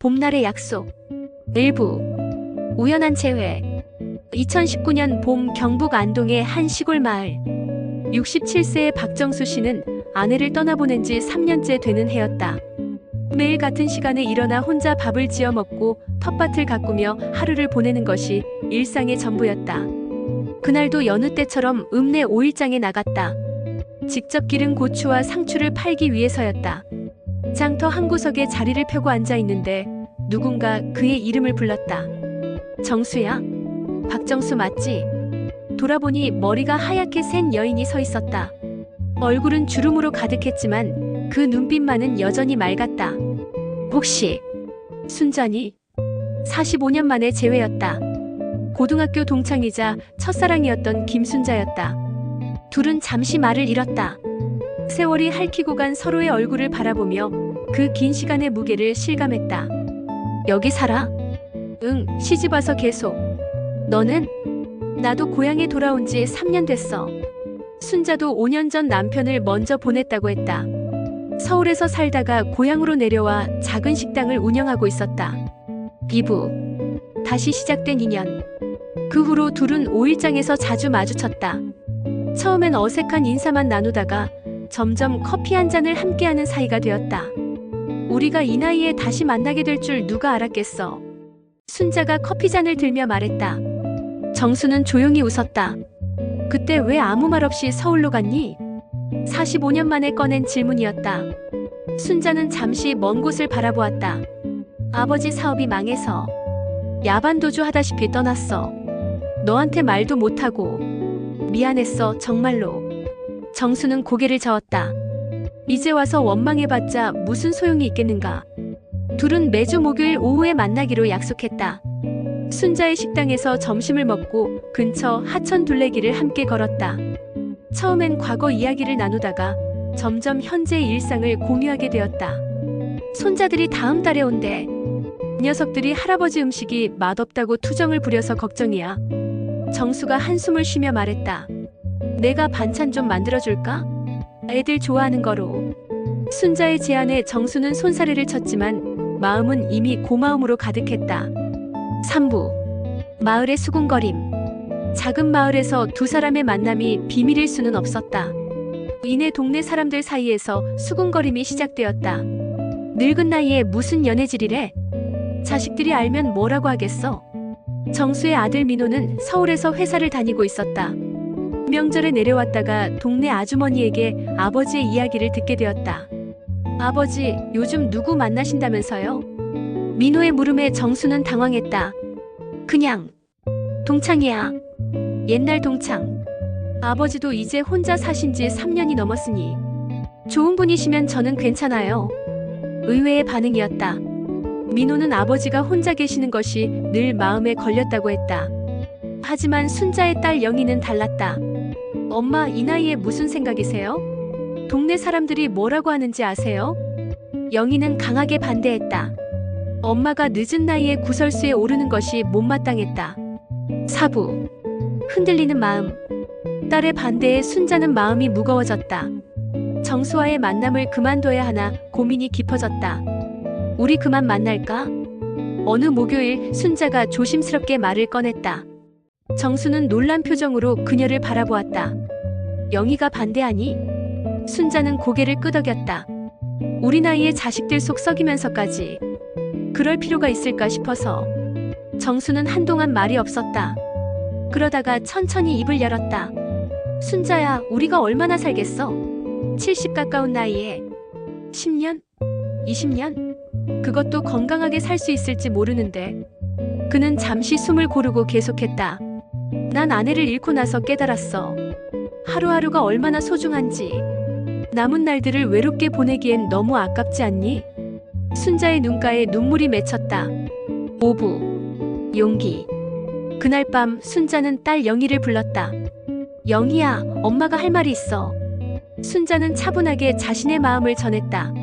봄날의 약속. 일부. 우연한 재회. 2019년 봄 경북 안동의 한 시골 마을. 67세의 박정수 씨는 아내를 떠나보낸 지 3년째 되는 해였다. 매일 같은 시간에 일어나 혼자 밥을 지어 먹고 텃밭을 가꾸며 하루를 보내는 것이 일상의 전부였다. 그날도 여느 때처럼 읍내 오일장에 나갔다. 직접 기른 고추와 상추를 팔기 위해서였다. 장터 한 구석에 자리를 펴고 앉아 있는데 누군가 그의 이름을 불렀다. 정수야? 박정수 맞지? 돌아보니 머리가 하얗게 센 여인이 서 있었다. 얼굴은 주름으로 가득했지만 그 눈빛만은 여전히 맑았다. 혹시 순자니? 45년 만에 재회였다. 고등학교 동창이자 첫사랑이었던 김순자였다. 둘은 잠시 말을 잃었다. 세월이 핥히고 간 서로의 얼굴을 바라보며 그 긴 시간의 무게를 실감했다. 여기 살아? 응, 시집 와서 계속. 너는? 나도 고향에 돌아온 지 3년 됐어. 순자도 5년 전 남편을 먼저 보냈다고 했다. 서울에서 살다가 고향으로 내려와 작은 식당을 운영하고 있었다. 2부. 다시 시작된 인연. 그 후로 둘은 오일장에서 자주 마주쳤다. 처음엔 어색한 인사만 나누다가 점점 커피 한 잔을 함께하는 사이가 되었다. 우리가 이 나이에 다시 만나게 될 줄 누가 알았겠어. 순자가 커피잔을 들며 말했다. 정수는 조용히 웃었다. 그때 왜 아무 말 없이 서울로 갔니? 45년 만에 꺼낸 질문이었다. 순자는 잠시 먼 곳을 바라보았다. 아버지 사업이 망해서 야반도주 하다시피 떠났어. 너한테 말도 못하고 미안했어, 정말로. 정수는 고개를 저었다. 이제 와서 원망해봤자 무슨 소용이 있겠는가. 둘은 매주 목요일 오후에 만나기로 약속했다. 순자의 식당에서 점심을 먹고 근처 하천 둘레길을 함께 걸었다. 처음엔 과거 이야기를 나누다가 점점 현재의 일상을 공유하게 되었다. 손자들이 다음 달에 온대. 녀석들이 할아버지 음식이 맛없다고 투정을 부려서 걱정이야. 정수가 한숨을 쉬며 말했다. 내가 반찬 좀 만들어줄까? 애들 좋아하는 거로. 순자의 제안에 정수는 손사래를 쳤지만 마음은 이미 고마움으로 가득했다. 3부. 마을의 수군거림. 작은 마을에서 두 사람의 만남이 비밀일 수는 없었다. 이내 동네 사람들 사이에서 수군거림이 시작되었다. 늙은 나이에 무슨 연애질이래? 자식들이 알면 뭐라고 하겠어? 정수의 아들 민호는 서울에서 회사를 다니고 있었다. 명절에 내려왔다가 동네 아주머니에게 아버지의 이야기를 듣게 되었다. 아버지, 요즘 누구 만나신다면서요? 민호의 물음에 정수는 당황했다. 그냥 동창이야. 옛날 동창. 아버지도 이제 혼자 사신 지 3년이 넘었으니 좋은 분이시면 저는 괜찮아요. 의외의 반응이었다. 민호는 아버지가 혼자 계시는 것이 늘 마음에 걸렸다고 했다. 하지만 순자의 딸 영희는 달랐다. 엄마, 이 나이에 무슨 생각이세요? 동네 사람들이 뭐라고 하는지 아세요? 영희는 강하게 반대했다. 엄마가 늦은 나이에 구설수에 오르는 것이 못마땅했다. 4부. 흔들리는 마음. 딸의 반대에 순자는 마음이 무거워졌다. 정수와의 만남을 그만둬야 하나 고민이 깊어졌다. 우리 그만 만날까? 어느 목요일 순자가 조심스럽게 말을 꺼냈다. 정수는 놀란 표정으로 그녀를 바라보았다. 영희가 반대하니? 순자는 고개를 끄덕였다. 우리 나이에 자식들 속 썩이면서까지 그럴 필요가 있을까 싶어서. 정수는 한동안 말이 없었다. 그러다가 천천히 입을 열었다. 순자야, 우리가 얼마나 살겠어? 70 가까운 나이에 10년? 20년? 그것도 건강하게 살 수 있을지 모르는데. 그는 잠시 숨을 고르고 계속했다. 난 아내를 잃고 나서 깨달았어. 하루하루가 얼마나 소중한지. 남은 날들을 외롭게 보내기엔 너무 아깝지 않니? 순자의 눈가에 눈물이 맺혔다. 5부. 용기. 그날 밤 순자는 딸 영희를 불렀다. 영희야, 엄마가 할 말이 있어. 순자는 차분하게 자신의 마음을 전했다.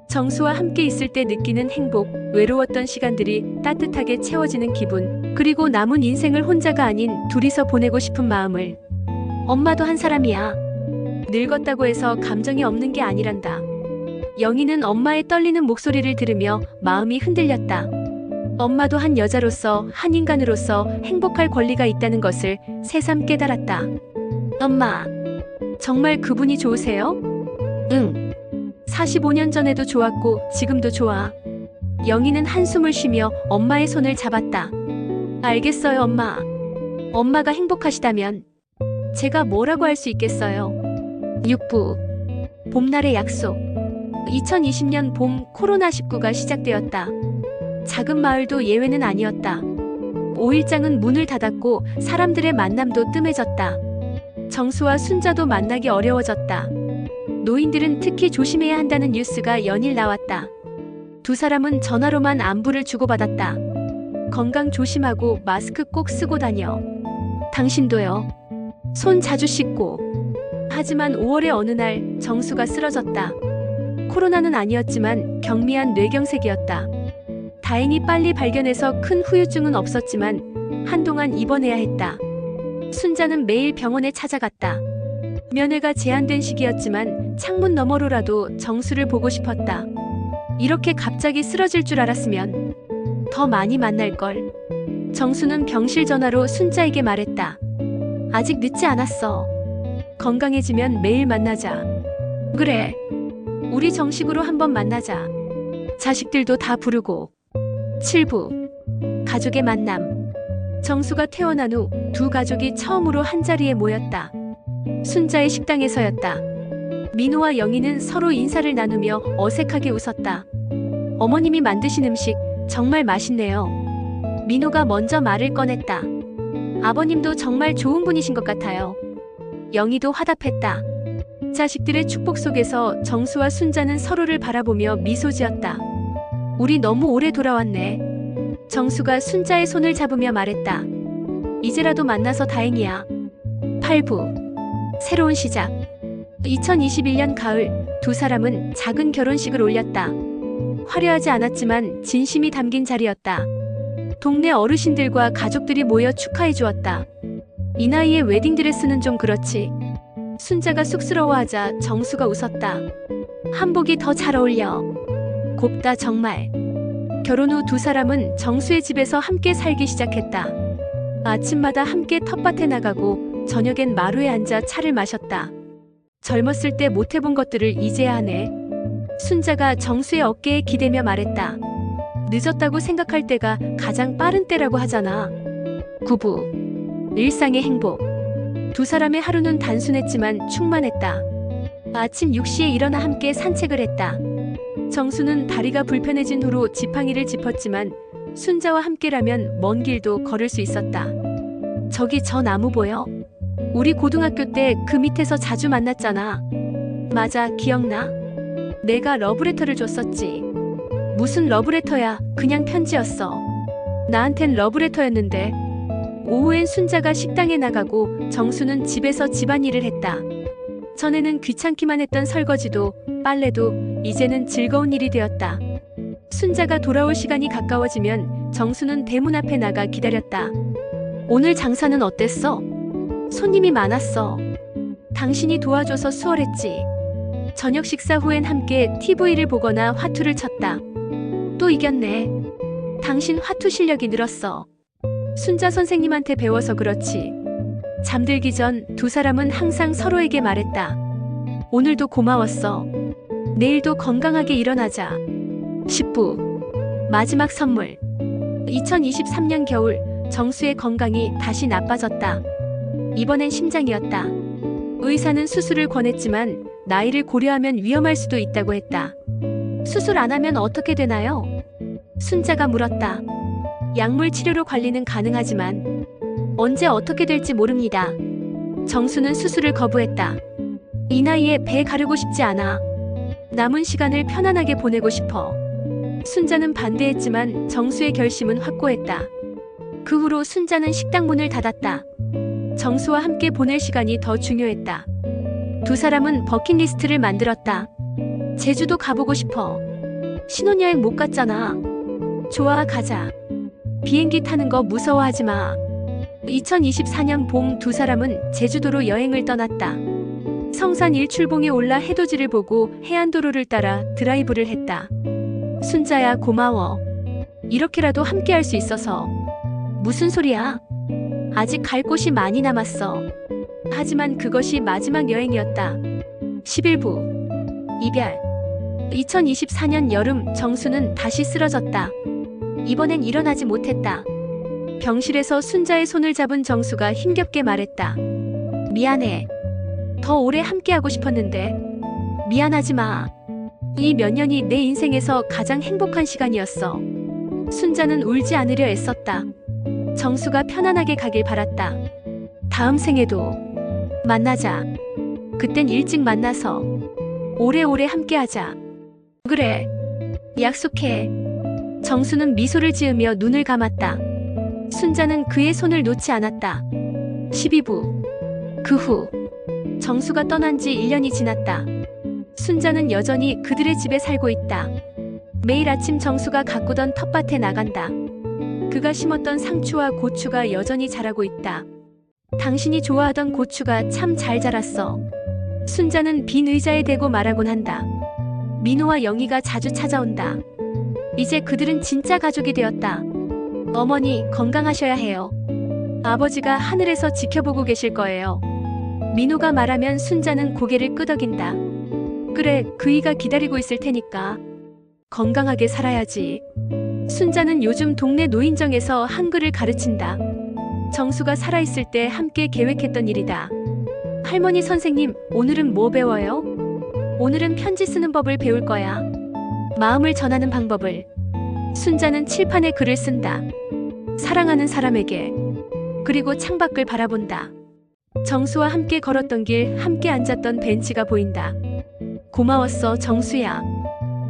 정수와 함께 있을 때 느끼는 행복, 외로웠던 시간들이 따뜻하게 채워지는 기분, 그리고 남은 인생을 혼자가 아닌 둘이서 보내고 싶은 마음을. 엄마도 한 사람이야. 늙었다고 해서 감정이 없는 게 아니란다. 영희는 엄마의 떨리는 목소리를 들으며 마음이 흔들렸다. 엄마도 한 여자로서, 한 인간으로서 행복할 권리가 있다는 것을 새삼 깨달았다. 엄마, 정말 그분이 좋으세요? 응. 45년 전에도 좋았고 지금도 좋아. 영희는 한숨을 쉬며 엄마의 손을 잡았다. 알겠어요, 엄마. 엄마가 행복하시다면 제가 뭐라고 할 수 있겠어요. 6부. 봄날의 약속. 2020년 봄 코로나19가 시작되었다. 작은 마을도 예외는 아니었다. 5일장은 문을 닫았고 사람들의 만남도 뜸해졌다. 정수와 순자도 만나기 어려워졌다. 노인들은 특히 조심해야 한다는 뉴스가 연일 나왔다. 두 사람은 전화로만 안부를 주고받았다. 건강 조심하고 마스크 꼭 쓰고 다녀. 당신도요. 손 자주 씻고. 하지만 5월의 어느 날 정수가 쓰러졌다. 코로나는 아니었지만 경미한 뇌경색이었다. 다행히 빨리 발견해서 큰 후유증은 없었지만 한동안 입원해야 했다. 순자는 매일 병원에 찾아갔다. 면회가 제한된 시기였지만 창문 너머로라도 정수를 보고 싶었다. 이렇게 갑자기 쓰러질 줄 알았으면 더 많이 만날걸. 정수는 병실 전화로 순자에게 말했다. 아직 늦지 않았어. 건강해지면 매일 만나자. 그래. 우리 정식으로 한번 만나자. 자식들도 다 부르고. 7부. 가족의 만남. 정수가 태어난 후 두 가족이 처음으로 한자리에 모였다. 순자의 식당에서였다. 민호와 영희는 서로 인사를 나누며 어색하게 웃었다. 어머님이 만드신 음식 정말 맛있네요. 민호가 먼저 말을 꺼냈다. 아버님도 정말 좋은 분이신 것 같아요. 영희도 화답했다. 자식들의 축복 속에서 정수와 순자는 서로를 바라보며 미소 지었다. 우리 너무 오래 돌아왔네. 정수가 순자의 손을 잡으며 말했다. 이제라도 만나서 다행이야. 8부. 새로운 시작. 2021년 가을 두 사람은 작은 결혼식을 올렸다. 화려하지 않았지만 진심이 담긴 자리였다. 동네 어르신들과 가족들이 모여 축하해 주었다. 이 나이에 웨딩드레스는 좀 그렇지. 순자가 쑥스러워하자 정수가 웃었다. 한복이 더 잘 어울려. 곱다 정말. 결혼 후 두 사람은 정수의 집에서 함께 살기 시작했다. 아침마다 함께 텃밭에 나가고 저녁엔 마루에 앉아 차를 마셨다. 젊었을 때 못해본 것들을 이제야 하네. 순자가 정수의 어깨에 기대며 말했다. 늦었다고 생각할 때가 가장 빠른 때라고 하잖아. 9부. 일상의 행복. 두 사람의 하루는 단순했지만 충만했다. 아침 6시에 일어나 함께 산책을 했다. 정수는 다리가 불편해진 후로 지팡이를 짚었지만 순자와 함께라면 먼 길도 걸을 수 있었다. 저기 저 나무 보여? 우리 고등학교 때 그 밑에서 자주 만났잖아. 맞아, 기억나? 내가 러브레터를 줬었지. 무슨 러브레터야, 그냥 편지였어. 나한텐 러브레터였는데. 오후엔 순자가 식당에 나가고 정수는 집에서 집안일을 했다. 전에는 귀찮기만 했던 설거지도 빨래도 이제는 즐거운 일이 되었다. 순자가 돌아올 시간이 가까워지면 정수는 대문 앞에 나가 기다렸다. 오늘 장사는 어땠어? 손님이 많았어. 당신이 도와줘서 수월했지. 저녁 식사 후엔 함께 TV를 보거나 화투를 쳤다. 또 이겼네. 당신 화투 실력이 늘었어. 순자 선생님한테 배워서 그렇지. 잠들기 전 두 사람은 항상 서로에게 말했다. 오늘도 고마웠어. 내일도 건강하게 일어나자. 10부. 마지막 선물. 2023년 겨울 정수의 건강이 다시 나빠졌다. 이번엔 심장이었다. 의사는 수술을 권했지만 나이를 고려하면 위험할 수도 있다고 했다. 수술 안 하면 어떻게 되나요? 순자가 물었다. 약물 치료로 관리는 가능하지만 언제 어떻게 될지 모릅니다. 정수는 수술을 거부했다. 이 나이에 배 가르고 싶지 않아. 남은 시간을 편안하게 보내고 싶어. 순자는 반대했지만 정수의 결심은 확고했다. 그 후로 순자는 식당 문을 닫았다. 정수와 함께 보낼 시간이 더 중요했다. 두 사람은 버킷리스트를 만들었다. 제주도 가보고 싶어. 신혼여행 못 갔잖아. 좋아, 가자. 비행기 타는 거 무서워하지 마. 2024년 봄 두 사람은 제주도로 여행을 떠났다. 성산 일출봉에 올라 해돋이를 보고 해안도로를 따라 드라이브를 했다. 순자야, 고마워. 이렇게라도 함께할 수 있어서. 무슨 소리야? 아직 갈 곳이 많이 남았어. 하지만 그것이 마지막 여행이었다. 11부 이별. 2024년 여름, 정수는 다시 쓰러졌다. 이번엔 일어나지 못했다. 병실에서 순자의 손을 잡은 정수가 힘겹게 말했다. 미안해. 더 오래 함께하고 싶었는데. 미안하지 마. 이 몇 년이 내 인생에서 가장 행복한 시간이었어. 순자는 울지 않으려 애썼다. 정수가 편안하게 가길 바랐다. 다음 생에도 만나자. 그땐 일찍 만나서 오래오래 함께하자. 그래. 약속해. 정수는 미소를 지으며 눈을 감았다. 순자는 그의 손을 놓지 않았다. 12부 그 후 정수가 떠난 지 1년이 지났다. 순자는 여전히 그들의 집에 살고 있다. 매일 아침 정수가 가꾸던 텃밭에 나간다. 그가 심었던 상추와 고추가 여전히 자라고 있다. 당신이 좋아하던 고추가 참 잘 자랐어. 순자는 빈 의자에 대고 말하곤 한다. 민호와 영희가 자주 찾아온다. 이제 그들은 진짜 가족이 되었다. 어머니, 건강하셔야 해요. 아버지가 하늘에서 지켜보고 계실 거예요. 민호가 말하면 순자는 고개를 끄덕인다. 그래, 그이가 기다리고 있을 테니까. 건강하게 살아야지. 순자는 요즘 동네 노인정에서 한글을 가르친다. 정수가 살아있을 때 함께 계획했던 일이다. 할머니 선생님, 오늘은 뭐 배워요? 오늘은 편지 쓰는 법을 배울 거야. 마음을 전하는 방법을. 순자는 칠판에 글을 쓴다. 사랑하는 사람에게. 그리고 창밖을 바라본다. 정수와 함께 걸었던 길, 함께 앉았던 벤치가 보인다. 고마웠어, 정수야.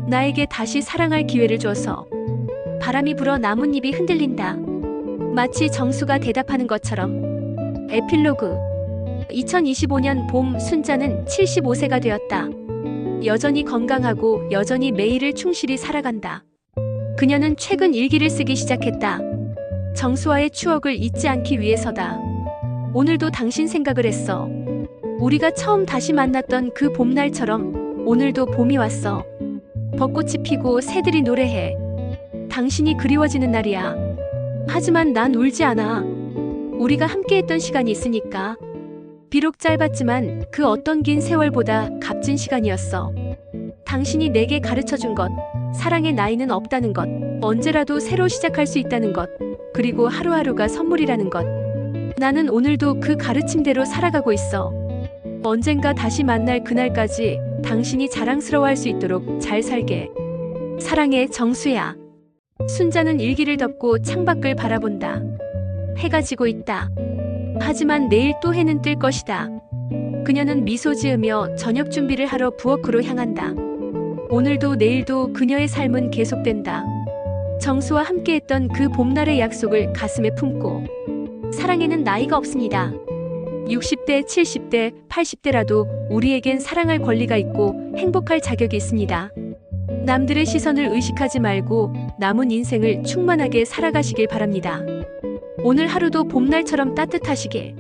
나에게 다시 사랑할 기회를 줘서. 바람이 불어 나뭇잎이 흔들린다. 마치 정수가 대답하는 것처럼. 에필로그. 2025년 봄, 순자는 75세가 되었다. 여전히 건강하고 여전히 매일을 충실히 살아간다. 그녀는 최근 일기를 쓰기 시작했다. 정수와의 추억을 잊지 않기 위해서다. 오늘도 당신 생각을 했어. 우리가 처음 다시 만났던 그 봄날처럼 오늘도 봄이 왔어. 벚꽃이 피고 새들이 노래해. 당신이 그리워지는 날이야. 하지만 난 울지 않아. 우리가 함께했던 시간이 있으니까. 비록 짧았지만 그 어떤 긴 세월보다 값진 시간이었어. 당신이 내게 가르쳐준 것, 사랑의 나이는 없다는 것, 언제라도 새로 시작할 수 있다는 것, 그리고 하루하루가 선물이라는 것. 나는 오늘도 그 가르침대로 살아가고 있어. 언젠가 다시 만날 그날까지 당신이 자랑스러워할 수 있도록 잘 살게. 사랑해, 정수야. 순자는 일기를 덮고 창밖을 바라본다. 해가 지고 있다. 하지만 내일 또 해는 뜰 것이다. 그녀는 미소 지으며 저녁 준비를 하러 부엌으로 향한다. 오늘도 내일도 그녀의 삶은 계속된다. 정수와 함께했던 그 봄날의 약속을 가슴에 품고. 사랑에는 나이가 없습니다. 60대, 70대, 80대라도 우리에겐 사랑할 권리가 있고 행복할 자격이 있습니다. 남들의 시선을 의식하지 말고 남은 인생을 충만하게 살아가시길 바랍니다. 오늘 하루도 봄날처럼 따뜻하시게.